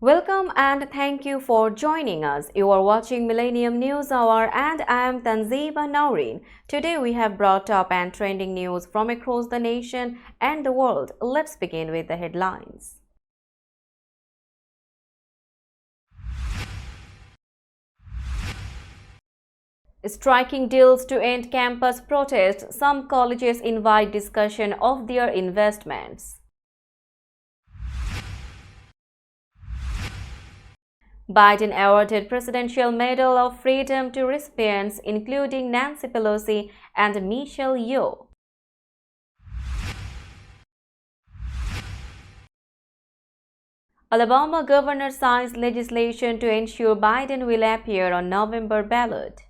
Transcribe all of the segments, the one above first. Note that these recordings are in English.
Welcome and thank you for joining us. You are watching Millennium News Hour and I am Tanzeeba Naureen. Today we have brought up and trending news from across the nation and the world. Let's begin with the headlines. Striking deals to end campus protests, some colleges invite discussion of their investments. Biden awarded Presidential Medal of Freedom to recipients including Nancy Pelosi and Michelle Yeoh. Alabama governor signs legislation to ensure Biden will appear on November ballot.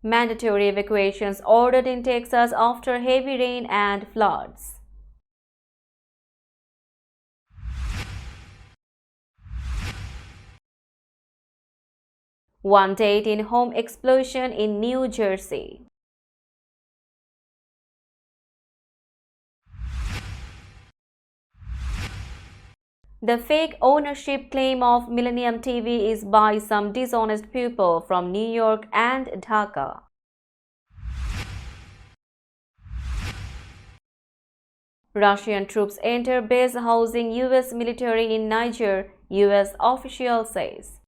Mandatory evacuations ordered in Texas after heavy rain and floods. One dead in home explosion in New Jersey. The fake ownership claim of Millennium TV is by some dishonest people from New York and Dhaka. Russian troops enter base housing U.S. military in Niger, U.S. official says.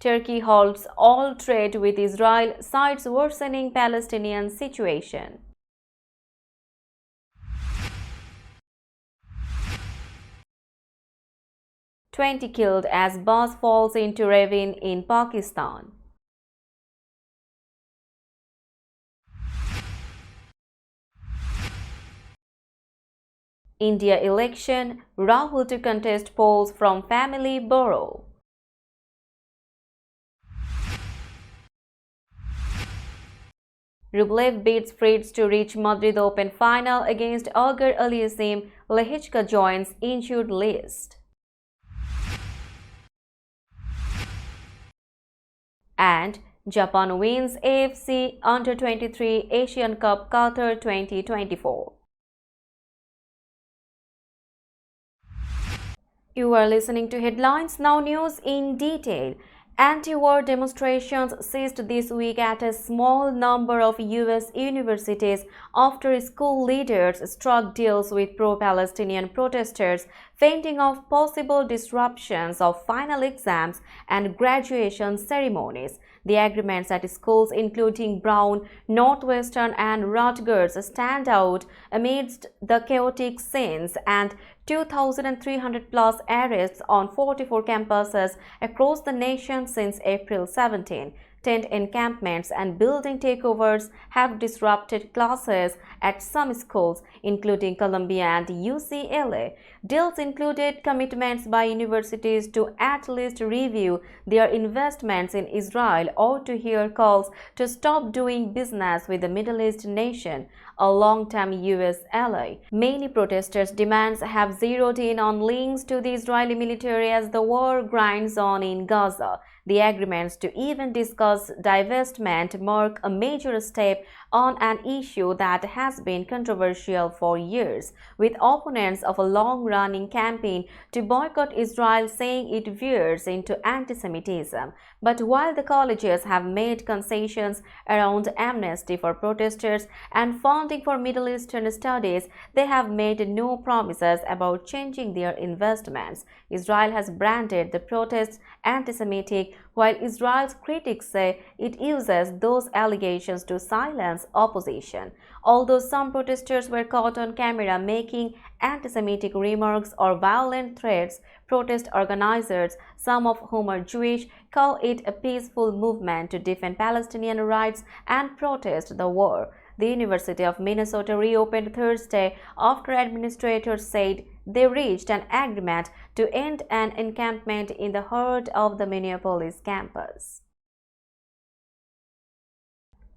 Turkey halts all trade with Israel, cites worsening Palestinian situation. "20 killed as bus falls into ravine in Pakistan." India election, Rahul to contest polls from family borough. Rublev beats Fritz to reach Madrid Open final against Auger Aliassime. Lehechka joins injured list. And Japan wins AFC Under-23 Asian Cup Qatar 2024. You are listening to Headlines Now News in detail. Anti-war demonstrations ceased this week at a small number of U.S. universities after school leaders struck deals with pro-Palestinian protesters, fending off possible disruptions of final exams and graduation ceremonies. The agreements at schools including Brown, Northwestern and Rutgers stand out amidst the chaotic scenes and 2,300 plus arrests on 44 campuses across the nation since April 17. Tent encampments and building takeovers have disrupted classes at some schools, including Columbia and UCLA. Deals included commitments by universities to at least review their investments in Israel or to hear calls to stop doing business with the Middle East nation, a long-time U.S. ally. Many protesters' demands have zeroed in on links to the Israeli military as the war grinds on in Gaza. The agreements to even discuss divestment mark a major step on an issue that has been controversial for years, with opponents of a long-running campaign to boycott Israel saying it veers into anti-Semitism. But while the colleges have made concessions around amnesty for protesters and funding for Middle Eastern studies, they have made no promises about changing their investments. Israel has branded the protests anti-Semitic, while Israel's critics say it uses those allegations to silence opposition. Although some protesters were caught on camera making anti-Semitic remarks or violent threats, protest organizers, some of whom are Jewish, call it a peaceful movement to defend Palestinian rights and protest the war. The University of Minnesota reopened Thursday after administrators said they reached an agreement to end an encampment in the heart of the Minneapolis campus.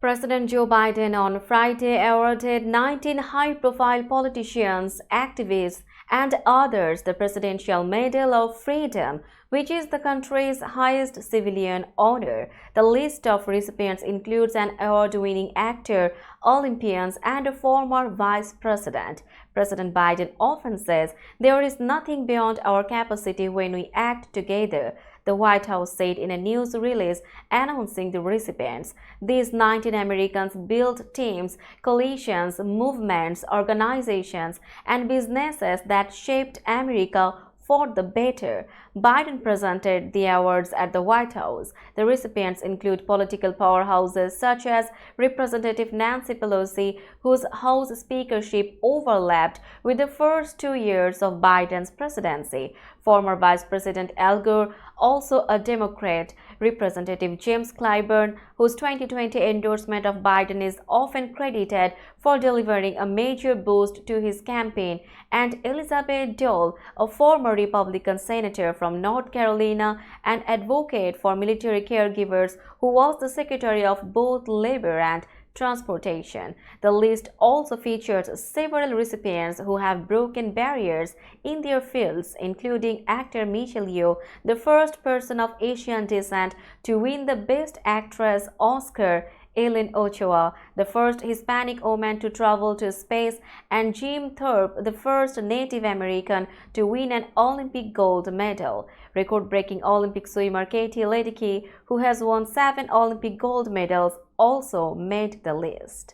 President Joe Biden on Friday awarded 19 high-profile politicians, activists, and others the Presidential Medal of Freedom, which is the country's highest civilian honor. The list of recipients includes an award-winning actor, Olympians, and a former vice president. President Biden often says, "There is nothing beyond our capacity when we act together," the White House said in a news release announcing the recipients. These 19 Americans built teams, coalitions, movements, organizations, and businesses that shaped America for the better. Biden presented the awards at the White House. The recipients include political powerhouses such as Representative Nancy Pelosi, whose House speakership overlapped with the first 2 years of Biden's presidency, former Vice President Al Gore, also a Democrat, Representative James Clyburn, whose 2020 endorsement of Biden is often credited for delivering a major boost to his campaign, and Elizabeth Dole, a former Republican senator from North Carolina and advocate for military caregivers, who was the Secretary of both Labor and Transportation. The list also features several recipients who have broken barriers in their fields, including actor Michelle Yeoh, the first person of Asian descent to win the Best Actress Oscar, Ellen Ochoa, the first Hispanic woman to travel to space, and Jim Thorpe, the first Native American to win an Olympic gold medal. Record-breaking Olympic swimmer Katie Ledecky, who has won 7 Olympic gold medals, also made the list.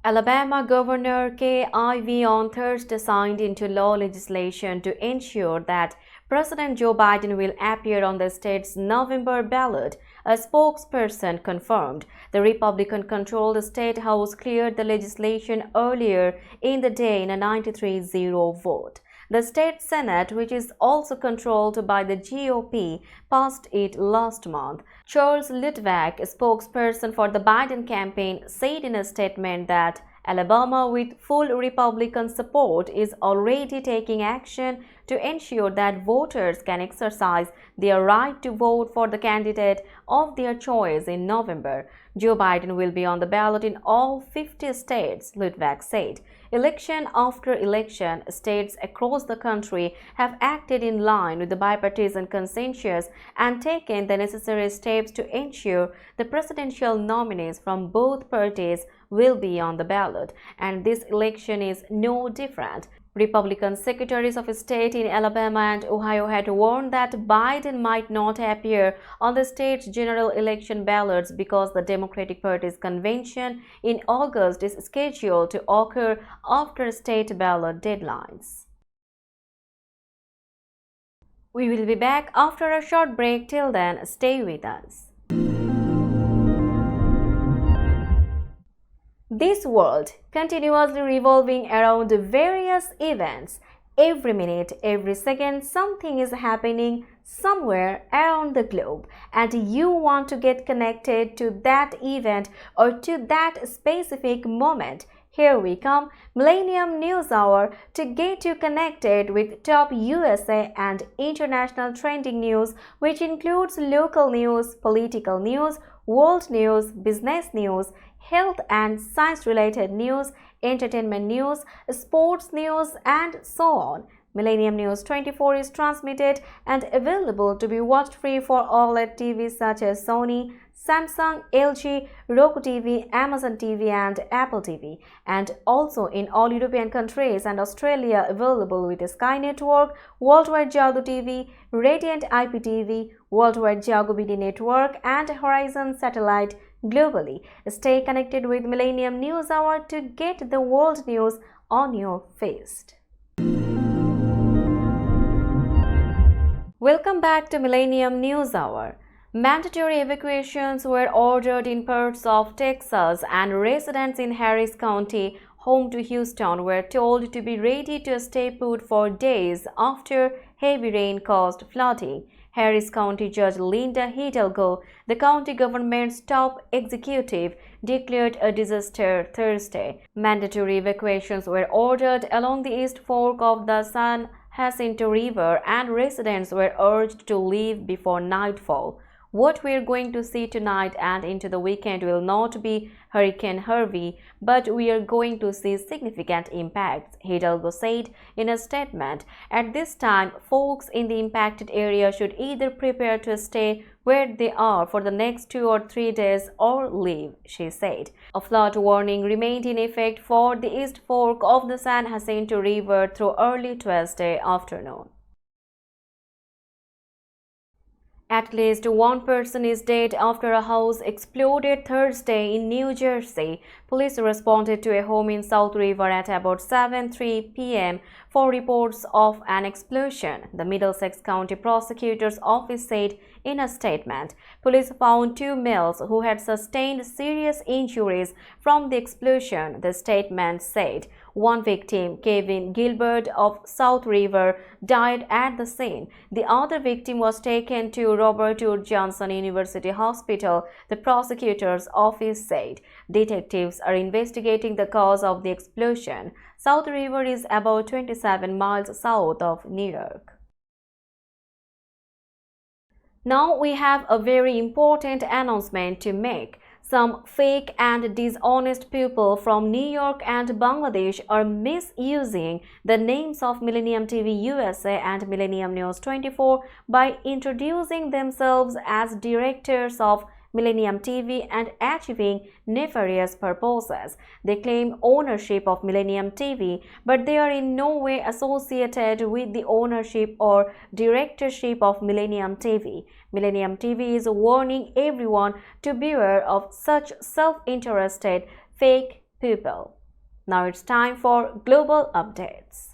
Alabama Governor Kay Ivey on Thursday signed into law legislation to ensure that President Joe Biden will appear on the state's November ballot, a spokesperson confirmed. The Republican-controlled state house cleared the legislation earlier in the day in a 93-0 vote. The state Senate, which is also controlled by the GOP, passed it last month. Charles Lutwak, a spokesperson for the Biden campaign, said in a statement that Alabama, with full Republican support, is already taking action to ensure that voters can exercise their right to vote for the candidate of their choice in November. Joe Biden will be on the ballot in all 50 states, Lutwak said. Election after election, states across the country have acted in line with the bipartisan consensus and taken the necessary steps to ensure the presidential nominees from both parties will be on the ballot, and this election is no different. Republican secretaries of state in Alabama and Ohio had warned that Biden might not appear on the state's general election ballots because the Democratic Party's convention in August is scheduled to occur after state ballot deadlines. We will be back after a short break. Till then, stay with us. This world continuously revolving around various events. Every minute, every second, something is happening somewhere around the globe, and you want to get connected to that event or to that specific moment. Here we come, Millennium News Hour, to get you connected with top USA and international trending news, which includes local news, political news, world news, business news, health and science-related news, entertainment news, sports news, and so on. Millennium News 24 is transmitted and available to be watched free for OLED TVs such as Sony, Samsung, LG, Roku TV, Amazon TV, and Apple TV, and also in all European countries and Australia available with Sky Network, Worldwide Jago TV, Radiant IPTV, Worldwide Jago BD Network, and Horizon Satellite globally. Stay connected with Millennium News Hour to get the world news on your fist. Welcome back to Millennium News Hour. Mandatory evacuations were ordered in parts of Texas, and residents in Harris County, home to Houston, were told to be ready to stay put for days after heavy rain caused flooding. Harris County Judge Linda Hidalgo, the county government's top executive, declared a disaster Thursday. Mandatory evacuations were ordered along the East Fork of the San Jacinto River, and residents were urged to leave before nightfall. What we're going to see tonight and into the weekend will not be Hurricane Harvey, but we are going to see significant impacts, Hidalgo said in a statement. At this time, folks in the impacted area should either prepare to stay where they are for the next 2 or 3 days or leave, she said. A flood warning remained in effect for the East Fork of the San Jacinto River through early Tuesday afternoon. At least one person is dead after a house exploded Thursday in New Jersey. Police responded to a home in South River at about 7:03 p.m. for reports of an explosion, the Middlesex County Prosecutor's Office said in a statement. Police found 2 males who had sustained serious injuries from the explosion, the statement said. One victim, Kevin Gilbert of South River, died at the scene. The other victim was taken to Robert Wood Johnson University Hospital, the prosecutor's office said. Detectives are investigating the cause of the explosion. South River is about 27 miles south of New York. Now we have a very important announcement to make. Some fake and dishonest people from New York and Bangladesh are misusing the names of Millennium TV USA and Millennium News 24 by introducing themselves as directors of Millennium TV and achieving nefarious purposes. They claim ownership of Millennium TV, but they are in no way associated with the ownership or directorship of Millennium TV. Millennium TV is warning everyone to beware of such self-interested fake people. Now it's time for global updates.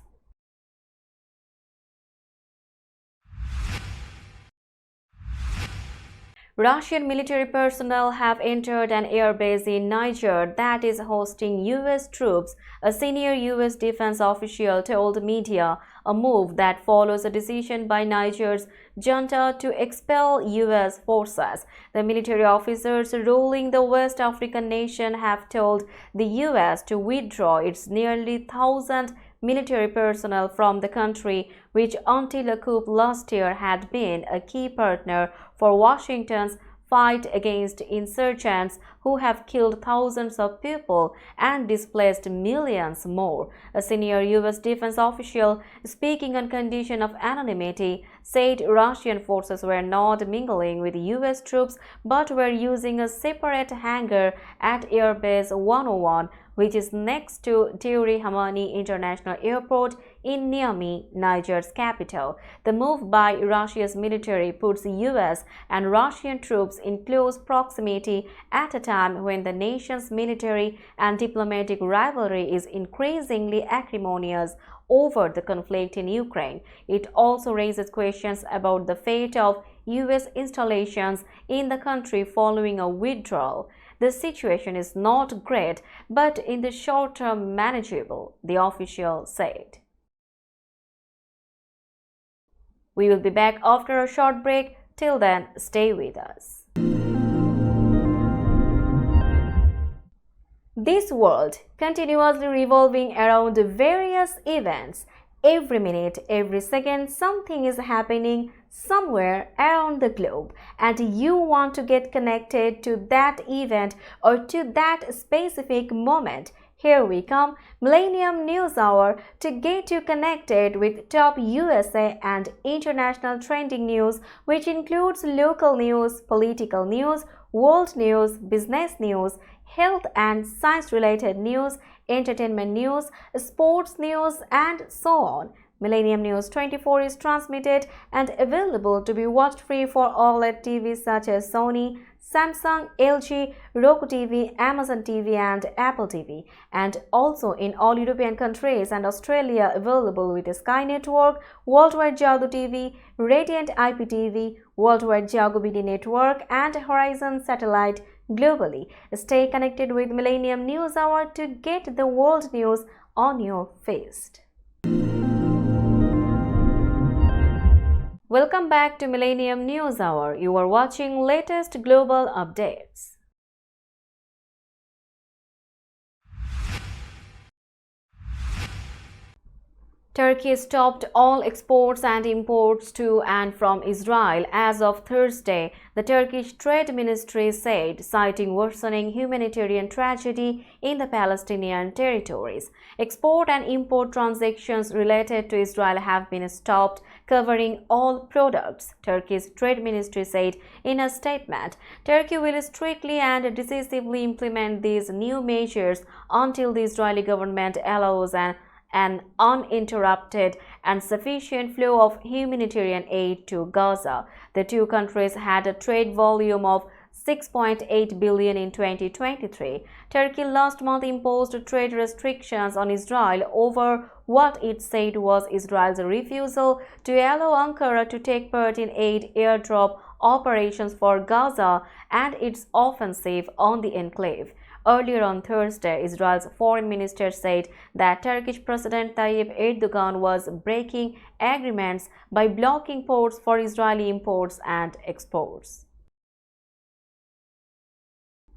Russian military personnel have entered an airbase in Niger that is hosting U.S. troops, a senior U.S. defense official told media, a move that follows a decision by Niger's junta to expel U.S. forces. The military officers ruling the West African nation have told the U.S. to withdraw its nearly 1,000 military personnel from the country, which until a coup last year had been a key partner for Washington's fight against insurgents who have killed thousands of people and displaced millions more. A senior U.S. defense official, speaking on condition of anonymity, said Russian forces were not mingling with U.S. troops but were using a separate hangar at Airbase 101, which is next to Diori Hamani International Airport in Niamey, Niger's capital. The move by Russia's military puts U.S. and Russian troops in close proximity at a time when the nation's military and diplomatic rivalry is increasingly acrimonious over the conflict in Ukraine. It also raises questions about the fate of U.S. installations in the country following a withdrawal. The situation is not great, but in the short term manageable, the official said. We will be back after a short break. Till then, stay with us. This world continuously revolving around various events. Every minute, every second, something is happening somewhere around the globe, and you want to get connected to that event or to that specific moment. Here we come, Millennium News Hour, to get you connected with top USA and international trending news, which includes local news, political news, world news, business news, health and science-related news, entertainment news, sports news, and so on. Millennium News 24 is transmitted and available to be watched free for OLED TVs such as Sony, Samsung, LG, Roku TV, Amazon TV, and Apple TV, and also in all European countries and Australia available with Sky Network, Worldwide Jago TV, Radiant IPTV, Worldwide Jago BD Network, and Horizon Satellite globally. Stay connected with Millennium News Hour to get the world news on your feast. Welcome back to Millennium News Hour. You are watching latest global updates. Turkey stopped all exports and imports to and from Israel as of Thursday, the Turkish Trade Ministry said, citing worsening humanitarian tragedy in the Palestinian territories. Export and import transactions related to Israel have been stopped, covering all products, Turkey's Trade Ministry said in a statement. Turkey will strictly and decisively implement these new measures until the Israeli government allows an uninterrupted and sufficient flow of humanitarian aid to Gaza. The two countries had a trade volume of $6.8 billion in 2023. Turkey last month imposed trade restrictions on Israel over what it said was Israel's refusal to allow Ankara to take part in aid airdrop operations for Gaza and its offensive on the enclave. Earlier on Thursday, Israel's foreign minister said that Turkish President Tayyip Erdogan was breaking agreements by blocking ports for Israeli imports and exports.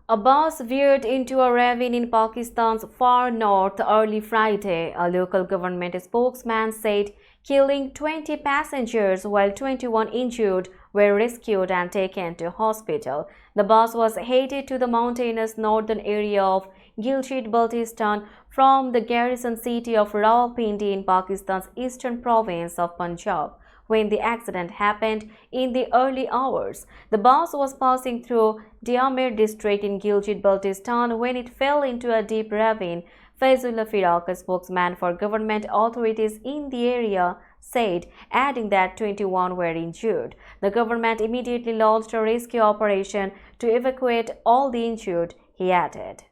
A bus veered into a ravine in Pakistan's far north early Friday, a local government spokesman said, killing 20 passengers while 21 injured were rescued and taken to hospital. The bus was headed to the mountainous northern area of Gilgit-Baltistan from the garrison city of Rawalpindi in Pakistan's eastern province of Punjab. When the accident happened in the early hours, the bus was passing through Diamir district in Gilgit-Baltistan when it fell into a deep ravine. Faizullah Firaq, a spokesman for government authorities in the area, said, adding that 21 were injured. The government immediately launched a rescue operation to evacuate all the injured, he added.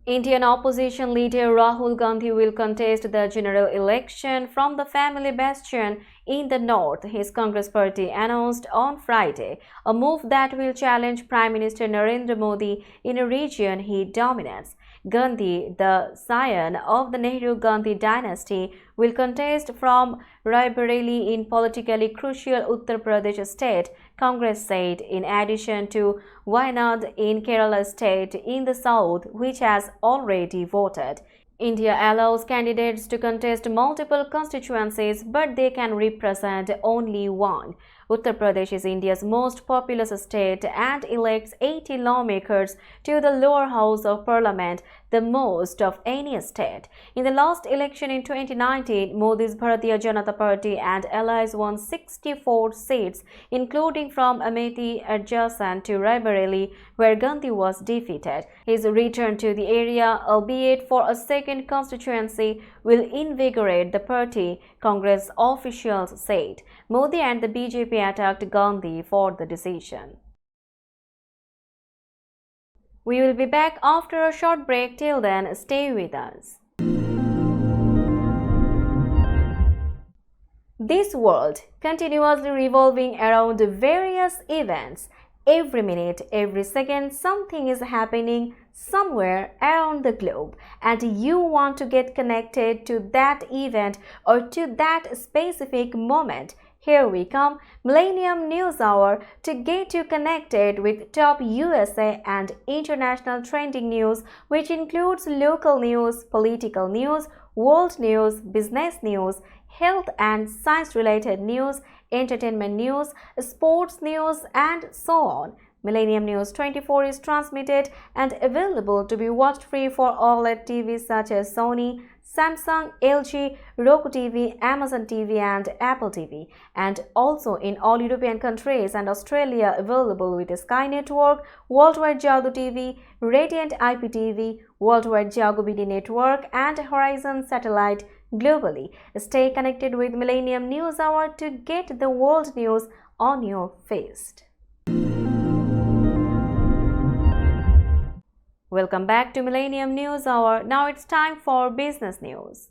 Indian opposition leader Rahul Gandhi will contest the general election from the family bastion in the north, his Congress party announced on Friday, a move that will challenge Prime Minister Narendra Modi in a region he dominates. Gandhi, the scion of the Nehru-Gandhi dynasty, will contest from Raebareli in politically crucial Uttar Pradesh state, Congress said, in addition to Wayanad in Kerala state in the south, which has already voted. India allows candidates to contest multiple constituencies, but they can represent only one. Uttar Pradesh is India's most populous state and elects 80 lawmakers to the lower house of parliament, the most of any state. In the last election in 2019, Modi's Bharatiya Janata Party and allies won 64 seats, including from Amethi adjacent to Raebareli, where Gandhi was defeated. His return to the area, albeit for a second constituency, will invigorate the party, Congress officials said. Modi and the BJP attacked Gandhi for the decision. We will be back after a short break. Till then, stay with us. This world continuously revolving around various events. Every minute, every second, something is happening somewhere around the globe, and you want to get connected to that event or to that specific moment. Here we come, Millennium News Hour, to get you connected with top USA and international trending news, which includes local news, political news, world news, business news, health and science-related news, entertainment news, sports news, and so on. Millennium News 24 is transmitted and available to be watched free for OLED TVs such as Sony, Samsung, LG, Roku TV, Amazon TV and Apple TV, and also in all European countries and Australia available with Sky Network, Worldwide Jago TV, Radiant IPTV, Worldwide Jago BD Network and Horizon Satellite globally. Stay connected with Millennium News Hour to get the world news on your fist. Welcome back to Millennium News Hour. Now it's time for business news.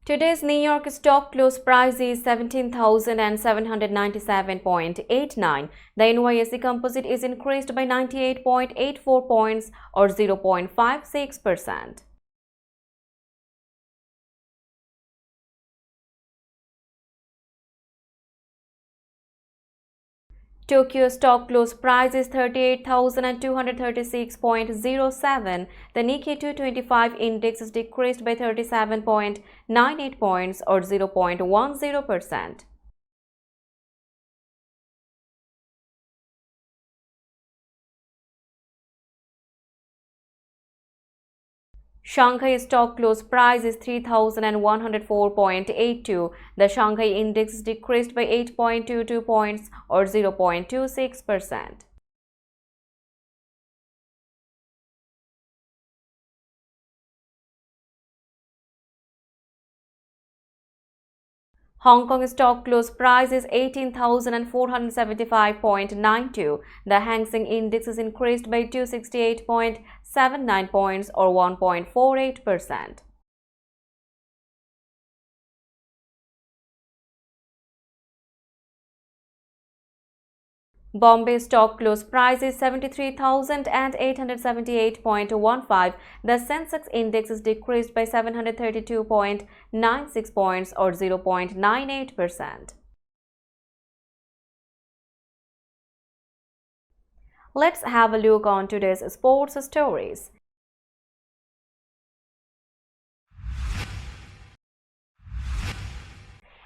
Today's New York stock close price is 17,797.89. The NYSE Composite is increased by 98.84 points or 0.56%. Tokyo stock close price is 38,236.07. The Nikkei 225 index is decreased by 37.98 points or 0.10%. Shanghai stock close price is 3,104.82. The Shanghai index is decreased by 8.22 points or 0.26%. Hong Kong stock close price is 18,475.92. The Hang Seng index is increased by 268.79 points or 1.48%. Bombay stock close price is 73,878.15. The Sensex index is decreased by 732.96 points or 0.98%. Let's have a look on today's sports stories.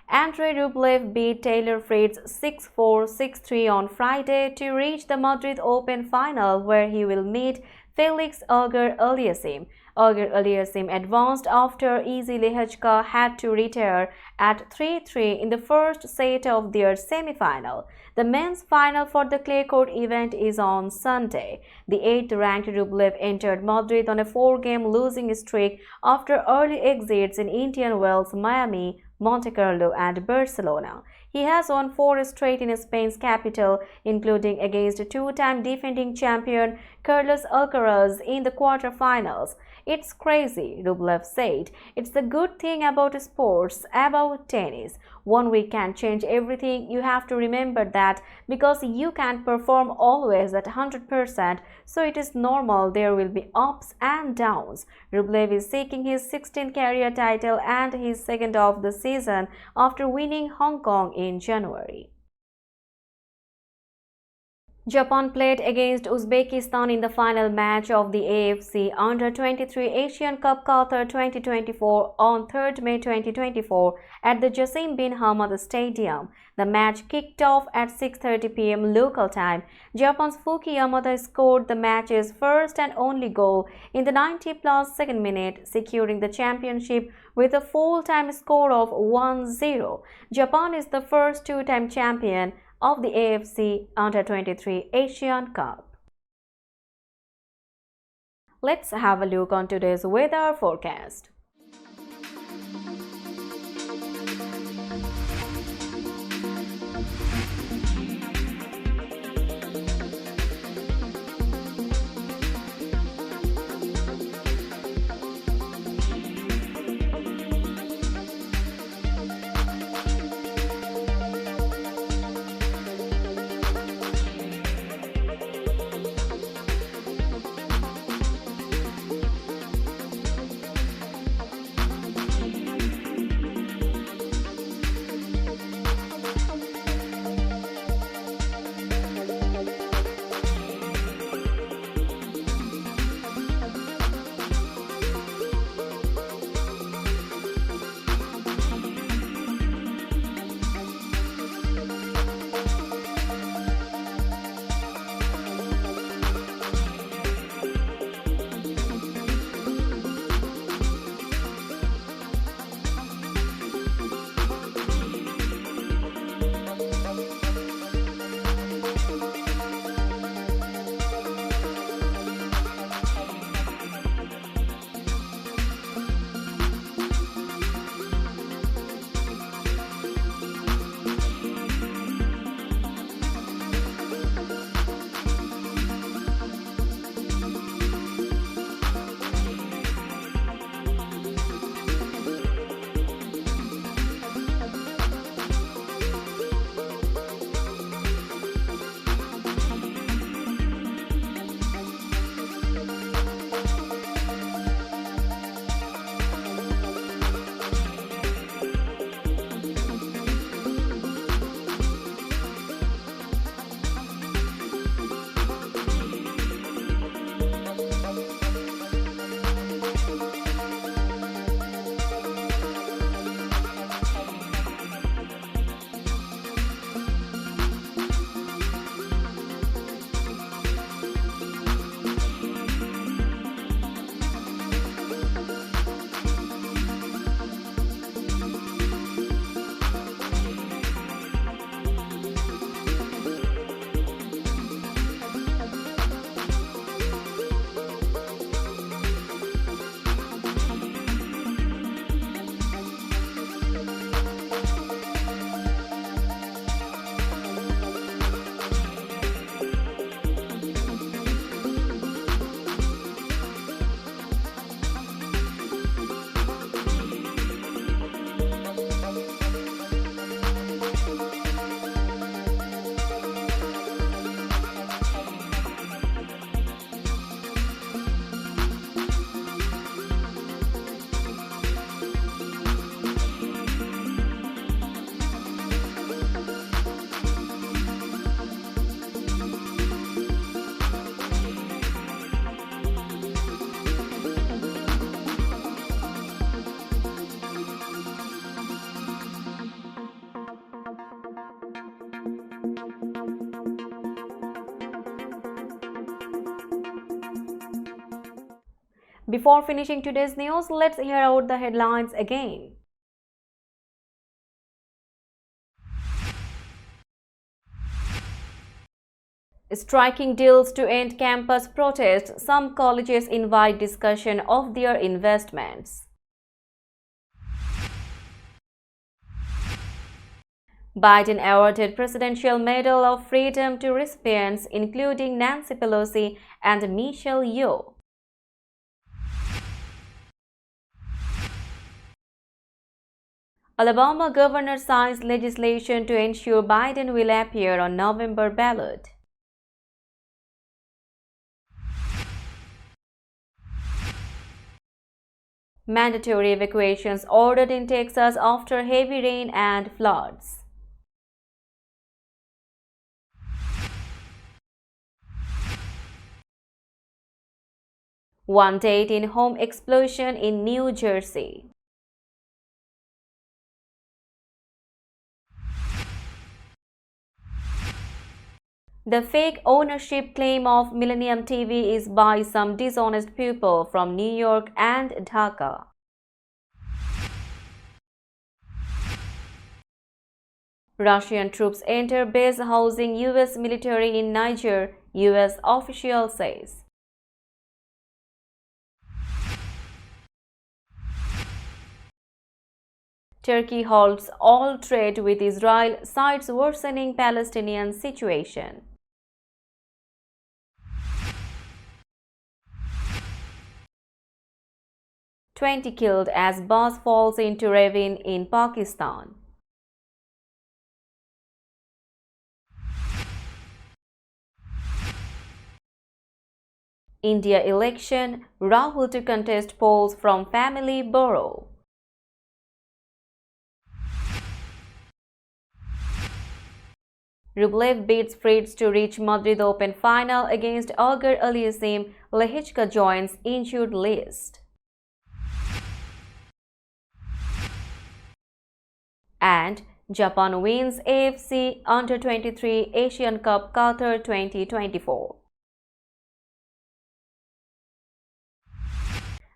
Andrei Rublev beat Taylor Fritz 6-4, 6-3 on Friday to reach the Madrid Open final, where he will meet Felix Auger-Aliassime. Auger-Aliassime advanced after Izzy Lehechka had to retire at 3-3 in the first set of their semi-final. The men's final for the clay court event is on Sunday. The 8th-ranked Rublev entered Madrid on a 4-game losing streak after early exits in Indian Wells, Miami, Monte Carlo and Barcelona. He has won 4 straight in Spain's capital, including against two-time defending champion Carlos Alcaraz in the quarterfinals. "It's crazy," Rublev said. "It's the good thing about sports, about tennis. 1 week can change everything. You have to remember that because you can't perform always at 100%, so it is normal there will be ups and downs." Rublev is seeking his 16th career title and his second of the season after winning Hong Kong in January. Japan played against Uzbekistan in the final match of the AFC Under-23 Asian Cup Qatar 2024 on 3rd May 2024 at the Jassim bin Hamad Stadium. The match kicked off at 6:30 p.m. local time. Japan's Fuki Yamada scored the match's first and only goal in the 90-plus second minute, securing the championship with a full-time score of 1-0. Japan is the first two-time champion of the AFC Under-23 Asian Cup. Let's have a look on today's weather forecast. Before finishing today's news, let's hear out the headlines again. Striking deals to end campus protests, some colleges invite discussion of their investments. Biden awarded Presidential Medal of Freedom to recipients including Nancy Pelosi and Michelle Yeoh. Alabama governor signs legislation to ensure Biden will appear on November ballot. Mandatory evacuations ordered in Texas after heavy rain and floods. One dead in home explosion in New Jersey. The fake ownership claim of Millennium TV is by some dishonest people from New York and Dhaka. Russian troops enter base housing US military in Niger, US official says. Turkey halts all trade with Israel, cites worsening Palestinian situation. 20 killed as bus falls into ravine in Pakistan. India election, Rahul to contest polls from family borough. Rublev beats Fritz to reach Madrid Open final against Auger Aliassime. Lehechka joins injured list. And Japan wins AFC Under-23 Asian Cup Qatar 2024.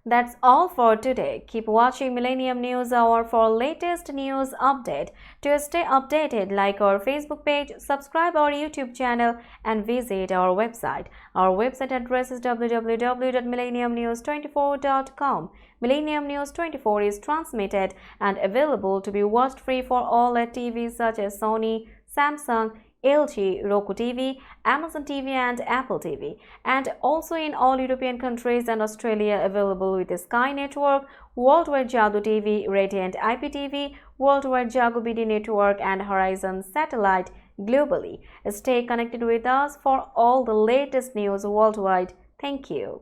That's all for today. Keep watching Millennium News Hour for latest news update. To stay updated, like our Facebook page, subscribe our YouTube channel and visit our website. Our website address is www.millenniumnews24.com. Millennium News 24 is transmitted and available to be watched free for all at TVs such as Sony, Samsung, LG, Roku TV, Amazon TV and Apple TV, and also in all European countries and Australia, available with the Sky Network, Worldwide Jago TV, Radiant IPTV, Worldwide Jago BD Network and Horizon Satellite globally. Stay connected with us for all the latest news worldwide. Thank you.